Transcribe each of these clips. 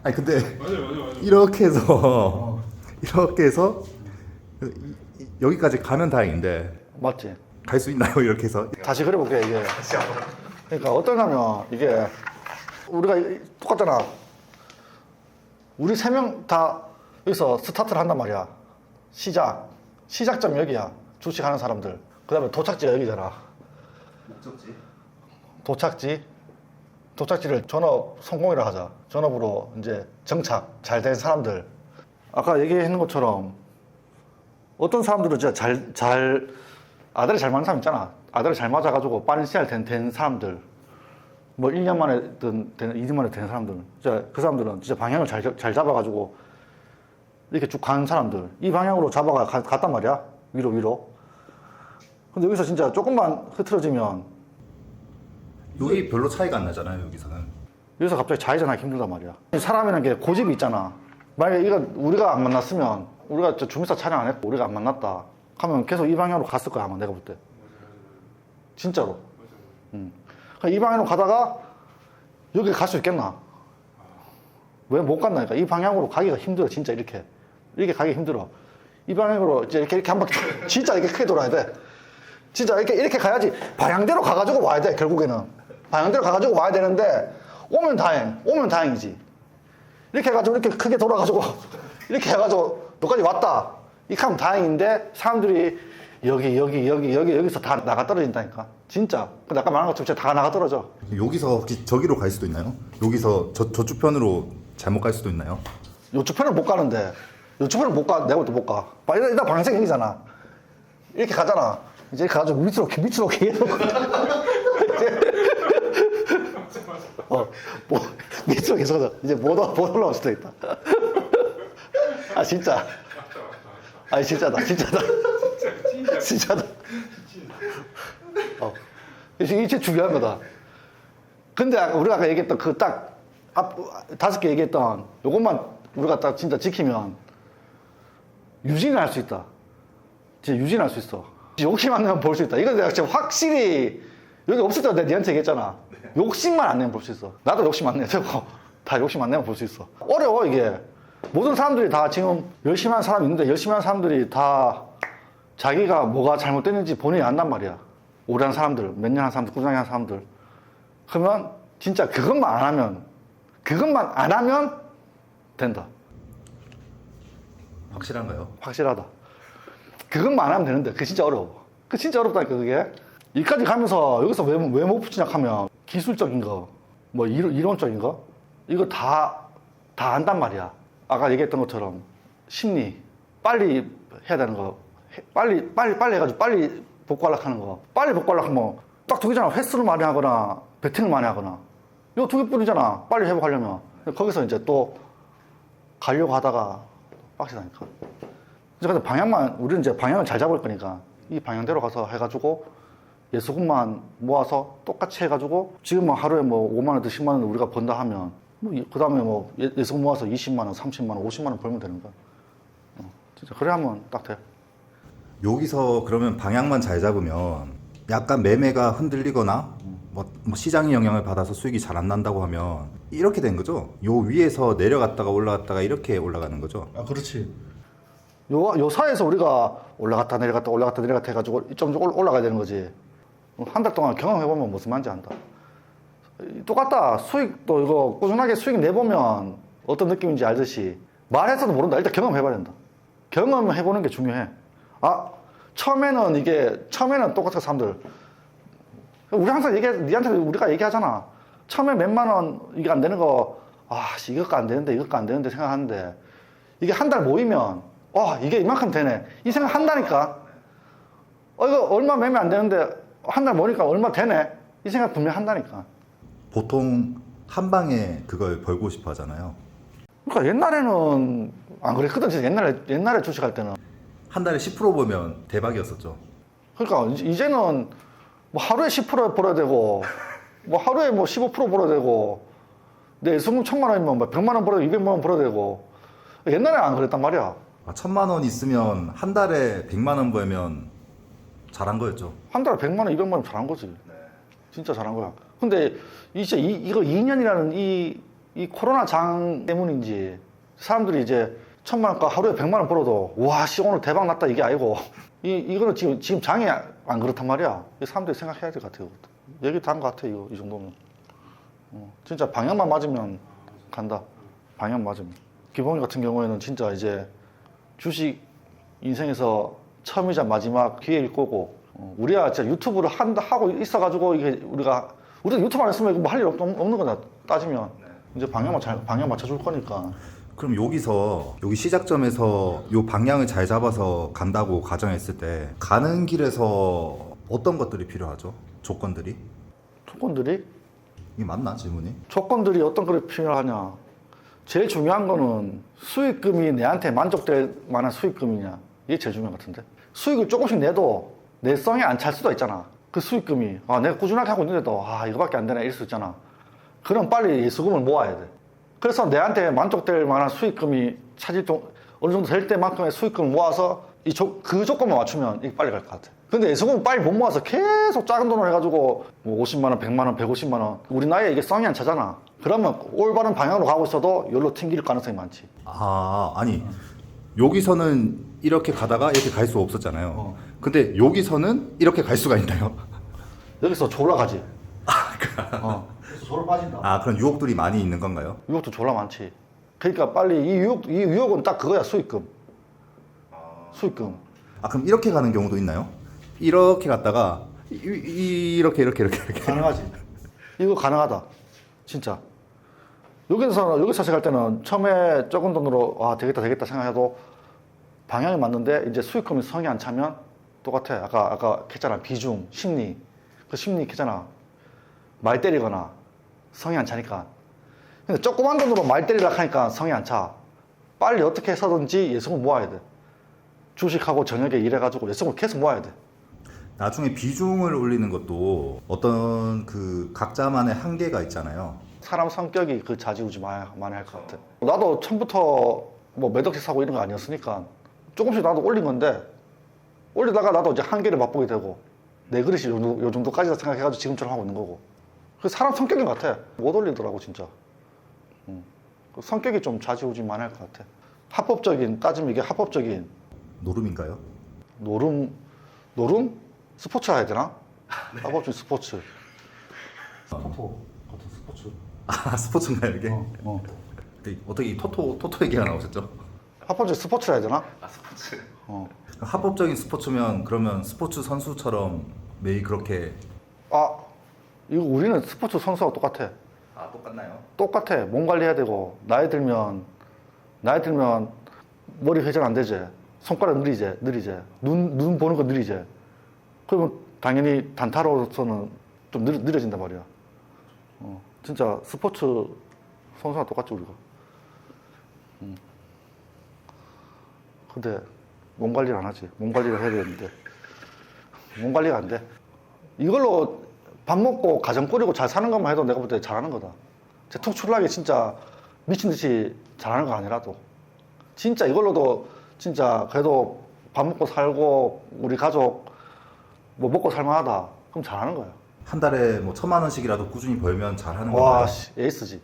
아니 근데 맞아요. 이렇게 해서 이렇게 해서 여기까지 가면 다행인데 맞지? 갈 수 있나요? 이렇게 해서 다시 그려볼게 이게. 그러니까 어떠냐면 이게 우리가 똑같잖아. 우리 세 명 다 여기서 스타트를 한단 말이야. 시작점 여기야. 주식하는 사람들. 그 다음에 도착지가 여기잖아. 도착지를 전업 성공이라 하자. 전업으로 이제 정착 잘 된 사람들. 아까 얘기했는 것처럼 어떤 사람들은 진짜 아들이 잘 맞는 사람 있잖아. 아들이 잘 맞아가지고 빠른 시간에 된 사람들. 뭐 1년 만에 2년 만에 된 사람들. 진짜 그 사람들은 진짜 방향을 잘 잡아가지고 이렇게 쭉 가는 사람들. 이 방향으로 갔단 말이야. 위로. 근데 여기서 진짜 조금만 흐트러지면 여기 별로 차이가 안 나잖아요. 여기서 갑자기 좌회전하기 힘들단 말이야. 사람이라는 게 고집이 있잖아. 만약에 우리가 안 만났으면, 우리가 주민사 촬영 안 했고 우리가 안 만났다 하면 계속 이 방향으로 갔을 거야 아마 내가 볼 때. 진짜로. 이 방향으로 가다가 여기 갈 수 있겠나? 왜 못 간다니까. 이 방향으로 가기가 힘들어. 진짜 이렇게 가기 힘들어. 이 방향으로 이제 이렇게 한 바퀴 진짜 이렇게 크게 돌아야 돼. 진짜 이렇게 가야지. 방향대로 가가지고 와야 돼. 결국에는 방향대로 가가지고 와야 되는데 오면 다행이지. 이렇게 해가지고 이렇게 크게 돌아가지고 이렇게 해가지고 너까지 왔다. 이렇게 하면 다행인데 사람들이 여기서 다 나가 떨어진다니까. 진짜. 근데 아까 말한 것처럼 진짜 다 나가 떨어져. 여기서 혹시 저기로 갈 수도 있나요? 여기서 저쪽 편으로 잘못 갈 수도 있나요? 요쪽 편은 못 가는데 요쪽 편은 못 가. 내가 볼 때 못 가. 일단 방향성이 여기잖아. 이렇게 가잖아. 이제 이렇게 가가지고 밑으로 계속 밑으로 계속 가자. 이제 못 올라올 수도 있다. 아 진짜. 아니 진짜다. 이게 중요한 거다. 근데 우리가 아까 얘기했던 그 딱 앞 5개 얘기했던 요것만 우리가 딱 진짜 지키면 유진을 할 수 있다. 진짜 유진할 수 있어. 욕심 안 내면 볼 수 있다. 이건 내가 진짜 확실히 여기 없을 때 내가 니한테 얘기했잖아. 욕심만 안 내면 볼 수 있어. 나도 욕심 안 내도 되고 다 욕심 안 내면 볼 수 있어. 어려워 이게. 모든 사람들이 다 지금 열심히 하는 사람이 있는데 열심히 하는 사람들이 다 자기가 뭐가 잘못됐는지 본인이 안단 말이야. 오래 한 사람들, 몇 년 한 사람들, 꾸준히 한 사람들. 그러면 진짜 그것만 안 하면 된다. 확실한가요? 확실하다. 그것만 안 하면 되는데 그게 진짜 어려워. 그게 진짜 어렵다니까 그게. 여기까지 가면서 여기서 왜 못 붙이냐 하면 기술적인 거, 뭐 이론적인 거 이거 다 안단 말이야. 아까 얘기했던 것처럼 심리, 빨리 해야 되는 거, 빨리 해가지고 빨리 복구하려고 하는 거. 빨리 복구하려고 하면 딱 두 개잖아. 횟수를 많이 하거나 배팅을 많이 하거나. 이거 두 개뿐이잖아. 빨리 회복하려면. 거기서 이제 또 가려고 하다가 빡치다니까. 근데 우리는 이제 방향을 잘 잡을 거니까 이 방향대로 가서 해가지고 예수금만 모아서 똑같이 해가지고 지금 뭐 하루에 뭐 5만 원든 10만 원 우리가 번다 하면 그 다음에 뭐 예수금 모아서 20만 원, 30만 원, 50만 원 벌면 되는 거야. 진짜 그래 하면 딱 돼. 여기서 그러면 방향만 잘 잡으면 약간 매매가 흔들리거나 뭐 시장의 영향을 받아서 수익이 잘 안 난다고 하면 이렇게 된 거죠? 요 위에서 내려갔다가 올라갔다가 이렇게 올라가는 거죠? 아 그렇지. 요 사이에서 우리가 올라갔다 내려갔다 해가지고 좀 올라가야 되는 거지. 한 달 동안 경험해보면 무슨 말인지 안다. 똑같다. 수익도 이거 꾸준하게 수익 내보면 어떤 느낌인지 알듯이 말해서도 모른다. 일단 경험해봐야 된다. 경험해보는 게 중요해. 처음에는 똑같아 사람들. 우리 항상 니한테 우리가 얘기하잖아. 처음에 몇만 원 이게 안 되는 거, 이것도 안 되는데 생각하는데 이게 한 달 모이면 이게 이만큼 되네. 이 생각 한다니까. 이거 얼마 매매 안 되는데 한 달 모이니까 얼마 되네. 이 생각 분명히 한다니까. 보통 한 방에 그걸 벌고 싶어 하잖아요. 그러니까 옛날에는 안 그랬거든. 진짜 옛날에 주식할 때는. 한 달에 10% 보면 대박이었었죠. 그러니까 이제는 뭐 하루에 10% 벌어야 되고 뭐 하루에 뭐 15% 벌어야 되고 내 예수금 1,000만 원이면 뭐 100만 원 벌어야 200만 원 벌어야 되고. 옛날에 안 그랬단 말이야. 1,000만 원 있으면 한 달에 100만 원 벌면 잘한 거였죠. 한 달에 100만 원, 200만 원 잘한 거지. 진짜 잘한 거야. 근데 이제 이거 2년이라는 이 이 코로나 장 때문인지 사람들이 이제 1,000만 원과 하루에 100만 원 벌어도 와, 씨, 오늘 대박 났다 이게 아니고 이거는 지금 장이 안 그렇단 말이야. 사람들이 생각해야 될 것 같아요. 얘기 다 한 것 같아, 이 정도면. 진짜 방향만 맞으면 간다. 방향 맞으면. 기봉이 같은 경우에는 진짜 이제 주식 인생에서 처음이자 마지막 기회일 거고, 우리가 진짜 유튜브를 하고 있어가지고 이게 우리가 유튜브 안 했으면 뭐 할 일 없는 거다 따지면. 이제 방향 맞춰줄 거니까. 그럼 여기 시작점에서 요 방향을 잘 잡아서 간다고 가정했을 때 가는 길에서 어떤 것들이 필요하죠? 조건들이? 조건들이? 이게 맞나 질문이? 조건들이 어떤 걸 필요하냐. 제일 중요한 거는 수익금이 내한테 만족될 만한 수익금이냐. 이게 제일 중요한 것 같은데. 수익을 조금씩 내도 내 성에 안 찰 수도 있잖아. 그 수익금이 내가 꾸준하게 하고 있는데도 이거밖에 안 되나 이럴 수 있잖아. 그럼 빨리 예수금을 모아야 돼. 그래서 내한테 만족될 만한 수익금이 어느 정도 될 때만큼의 수익금을 모아서 그 조건만 맞추면 이게 빨리 갈 것 같아. 근데 예수금은 빨리 못 모아서 계속 작은 돈을 해가지고 뭐 50만 원, 100만 원, 150만 원. 우리 나이에 이게 성이 안 차잖아. 그러면 올바른 방향으로 가고 있어도 여기로 튕길 가능성이 많지. 아니 여기서는 이렇게 가다가 이렇게 갈 수 없었잖아요. 근데 여기서는 이렇게 갈 수가 있나요? 여기서 졸라 가지. 그래서 졸라 빠진다. 그런 유혹들이 많이 있는 건가요? 유혹도 졸라 많지. 그러니까 빨리 이 유혹은 딱 그거야, 수익금. 수익금. 그럼 이렇게 가는 경우도 있나요? 이렇게 갔다가 이렇게 가능하지. 이거 가능하다. 진짜. 여기서 시작할 때는 처음에 적은 돈으로 되겠다 생각해도 방향이 맞는데 이제 수익금이 성이 안 차면 똑같아. 아까 했잖아. 비중, 심리. 그 심리 했잖아. 말 때리거나 성이 안 차니까. 근데 조그만 돈으로 말 때리려고 하니까 성이 안 차. 빨리 어떻게 해서든지 예수금 모아야 돼. 주식하고 저녁에 일해가지고 예수금을 계속 모아야 돼. 나중에 비중을 올리는 것도 어떤 그 각자만의 한계가 있잖아요. 사람 성격이 그 좌지우지 많이 할 것 같아. 나도 처음부터 뭐 몇 억씩 사고 이런 거 아니었으니까 조금씩 나도 올린 건데 올리다가 나도 이제 한계를 맛보게 되고 내 그릇이 요 정도까지다 생각해가지고 지금처럼 하고 있는 거고. 그 사람 성격인 것 같아. 못 올리더라고 진짜. 그 성격이 좀 좌지우지 많이 할 것 같아. 따지면 이게 합법적인 노름인가요? 노름? 스포츠라 해야 되나? 합법적인 스포츠. 토토 같은 스포츠. 스포츠인가요 이게? 근데 어떻게 이 토토 얘기가 나오셨죠? 합법적인 스포츠라 해야 되나? 스포츠. 합법적인 스포츠면 그러면 스포츠 선수처럼 매일 그렇게 이거 우리는 스포츠 선수하고 똑같아. 똑같나요? 똑같아. 몸 관리해야 되고 나이 들면 머리 회전 안 되지. 손가락 느리지. 눈 보는 거 느리지. 그러면 당연히 단타로서는 좀 느려진단 말이야. 진짜 스포츠 선수랑 똑같지 우리가. 근데 몸 관리를 안 하지. 몸 관리를 해야 되는데 몸 관리가 안 돼. 이걸로 밥 먹고 가정 꾸리고 잘 사는 것만 해도 내가 볼 때 잘하는 거다. 대통출하게 진짜 미친 듯이 잘하는 거 아니라도 진짜 이걸로도 진짜 그래도 밥 먹고 살고 우리 가족 뭐 먹고 살만하다. 그럼 잘하는 거야. 한 달에 뭐 1,000만 원씩이라도 꾸준히 벌면 잘하는 와, 건가요? 씨, 에이스지.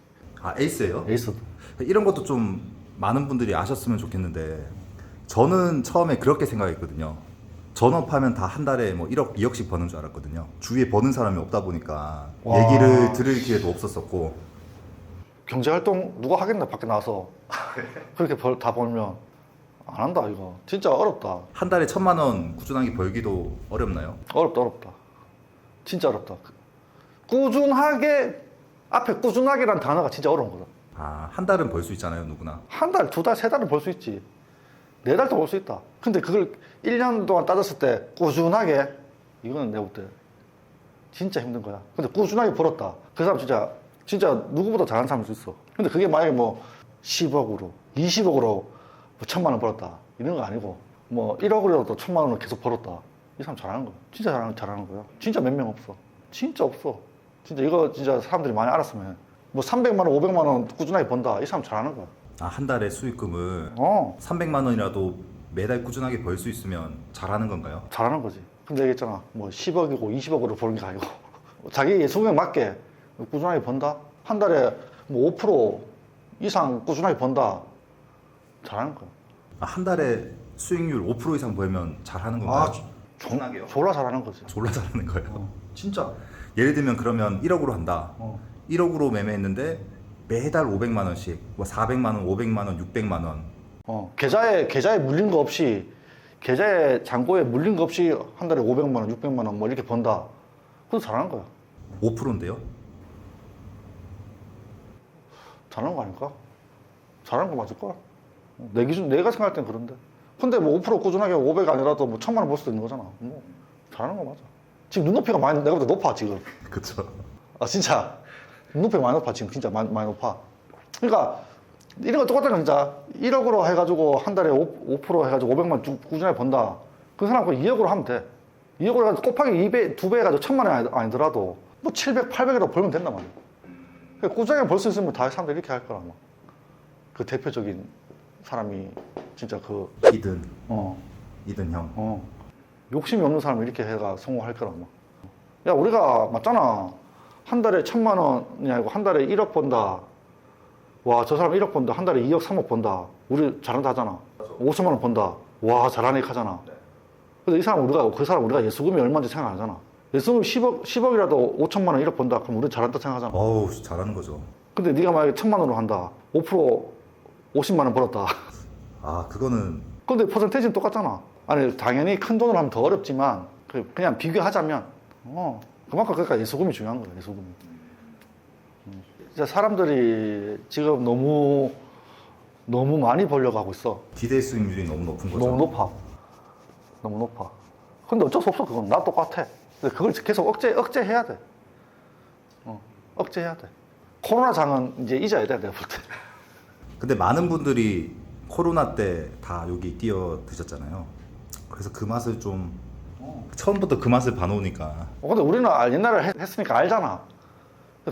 에이스예요? 에이스. 이런 것도 좀 많은 분들이 아셨으면 좋겠는데 저는 처음에 그렇게 생각했거든요. 전업하면 다 한 달에 뭐 1억, 2억씩 버는 줄 알았거든요. 주위에 버는 사람이 없다 보니까 와. 얘기를 들을 기회도 없었었고. 경제활동 누가 하겠나 밖에 나와서 그렇게 다 벌면 안 한다 이거. 진짜 어렵다. 한 달에 1,000만 원 꾸준하게 벌기도 어렵나요? 어렵다. 진짜 어렵다. 꾸준하게 앞에 꾸준하게란 단어가 진짜 어려운 거다. 한 달은 벌 수 있잖아요, 누구나. 한 달, 두 달, 세 달은 벌 수 있지. 네 달도 벌 수 있다. 근데 그걸 1년 동안 따졌을 때 꾸준하게 이거는 내가 볼 때 진짜 힘든 거야. 근데 꾸준하게 벌었다. 그 사람 진짜 누구보다 잘하는 사람일 수 있어. 근데 그게 만약에 뭐 10억으로, 20억으로 뭐 1,000만 원 벌었다. 이런 거 아니고 뭐 1억으로도 1,000만 원을 계속 벌었다. 이 사람 잘하는 거야. 진짜 잘하는 거야. 진짜 몇 명 없어. 진짜 없어. 진짜 이거 진짜 사람들이 많이 알았으면 해. 뭐 300만 원, 500만 원 꾸준하게 번다. 이 사람 잘하는 거야. 한 달에 수익금을 300만 원이라도 매달 꾸준하게 벌 수 있으면 잘하는 건가요? 잘하는 거지. 근데 얘기했잖아. 뭐 10억이고 20억으로 버는 게 아니고 자기 예수금에 맞게 꾸준하게 번다. 한 달에 뭐 5% 이상 꾸준하게 번다. 잘하는 거야. 아, 한 달에 수익률 5% 이상 보이면 잘하는 건가요? 아, 존나게요? 졸라 잘하는 거지. 졸라 잘하는 거예요. 진짜. 예를 들면 그러면 1억으로 한다. 어. 1억으로 매매했는데 매달 500만 원씩, 뭐 400만 원, 500만 원, 600만 원. 계좌에 물린 거 없이, 계좌에 잔고에 물린 거 없이 한 달에 500만 원, 600만 원 뭐 이렇게 번다. 그거 잘하는 거야. 5%인데요? 잘하는 거 아닐까? 잘하는 거 맞을까? 내 기준, 내가 생각할 땐 그런데. 근데 뭐 5% 꾸준하게 500 아니라도 뭐 1000만 원 벌 수도 있는 거잖아. 뭐 잘하는 거 맞아. 지금 눈높이가 많이 내가보다 높아 지금. 그쵸. 아 진짜 눈높이가 많이 높아 지금. 진짜 많이 높아. 그러니까 이런 거 똑같은 거 진짜 1억으로 해가지고 한 달에 5% 해가지고 500만 꾸준하게 번다. 그 사람 그 2억으로 하면 돼. 2억으로 해가지고 곱하기 2배, 2배 해가지고 1000만 원 아니더라도 뭐 700, 800이라도 벌면 된단 말이야. 그러니까 꾸준하게 벌 수 있으면 다 사람들이 이렇게 할 거라. 그 대표적인 사람이 진짜 그 이든, 어, 이든 형. 욕심이 없는 사람이 이렇게 해가 성공할 거라. 야 우리가 맞잖아. 한 달에 1000만 원이 아니고 한 달에 1억 번다. 와 저 사람 1억 번다. 한 달에 2억 3억 번다. 우리 잘한다 하잖아. 5천만 원 번다. 와 잘하네 하잖아. 근데 이 사람 그 사람 우리가 예수금이 얼마인지 생각 안 하잖아. 예수금 10억이라도 5천만 원 1억 번다. 그럼 우리 잘한다 생각하잖아. 어우, 잘하는 거죠. 근데 네가 만약에 1000만 원으로 한다. 5% 50만 원 벌었다. 아, 그거는 근데 퍼센테이지는 똑같잖아. 아니 당연히 큰 돈으로 하면 더 어렵지만 그냥 비교하자면 그만큼 그러니까 예수금이 중요한 거야. 예수금이. 진짜 사람들이 지금 너무 많이 벌려고 하고 있어. 기대 수익률이 너무 높은 거죠. 너무 높아. 너무 높아. 근데 어쩔 수 없어. 그건 나 똑같아. 근데 그걸 계속 억제해야 돼. 억제해야 돼. 코로나 장은 이제 잊어야 돼. 내가 볼 때. 근데 많은 분들이 코로나 때 다 여기 뛰어드셨잖아요. 그래서 그 맛을 좀 처음부터 그 맛을 봐놓으니까 근데 우리는 옛날에 했으니까 알잖아.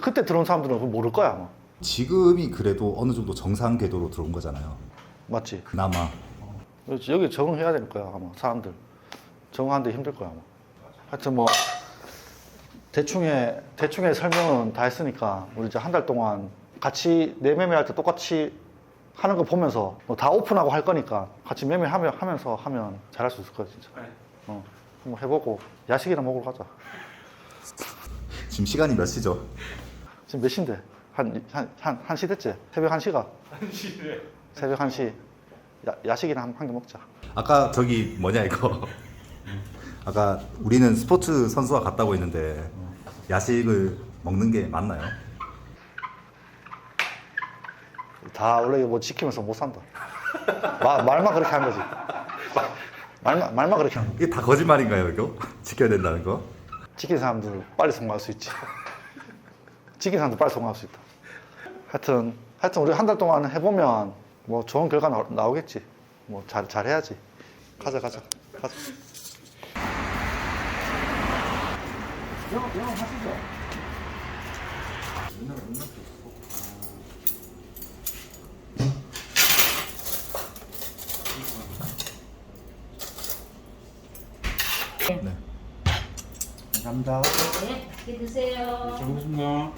그때 들어온 사람들은 그거 모를 거야 아마. 지금이 그래도 어느 정도 정상 궤도로 들어온 거잖아요. 맞지? 그나마. 여기 적응해야 될 거야 아마 사람들. 적응하는데 힘들 거야 아마. 하여튼 뭐 대충의 설명은 다 했으니까 우리 이제 한 달 동안 같이 내매매할 때 똑같이 하는 거 보면서 뭐 다 오픈하고 할 거니까 같이 매매하면서 하면 잘할 수 있을 거야 진짜. 한번 해보고 야식이나 먹으러 가자. 지금 시간이 몇 시죠? 지금 몇 시인데? 한 시 됐지? 새벽 1시가? 1시네. 새벽 1시. 야식이나 한 개 먹자. 아까 저기 뭐냐 이거 아까 우리는 스포츠 선수와 같다고 했는데 야식을 먹는 게 맞나요? 다 원래 뭐 지키면서 못 산다. 말만 그렇게 한 거지. 말만 그렇게 한 거. 이게 다 거짓말인가요 이거? 지켜야 된다는 거? 지킨 사람들 빨리 성공할 수 있지. 지킨 사람들 빨리 성공할 수 있다. 하여튼 우리 한 달 동안 해보면 뭐 좋은 결과 나오겠지. 뭐 잘해야지. 가자. 영업 하시죠. 네. 감사합니다. 네, 맛있게 드세요. 잘 먹겠습니다.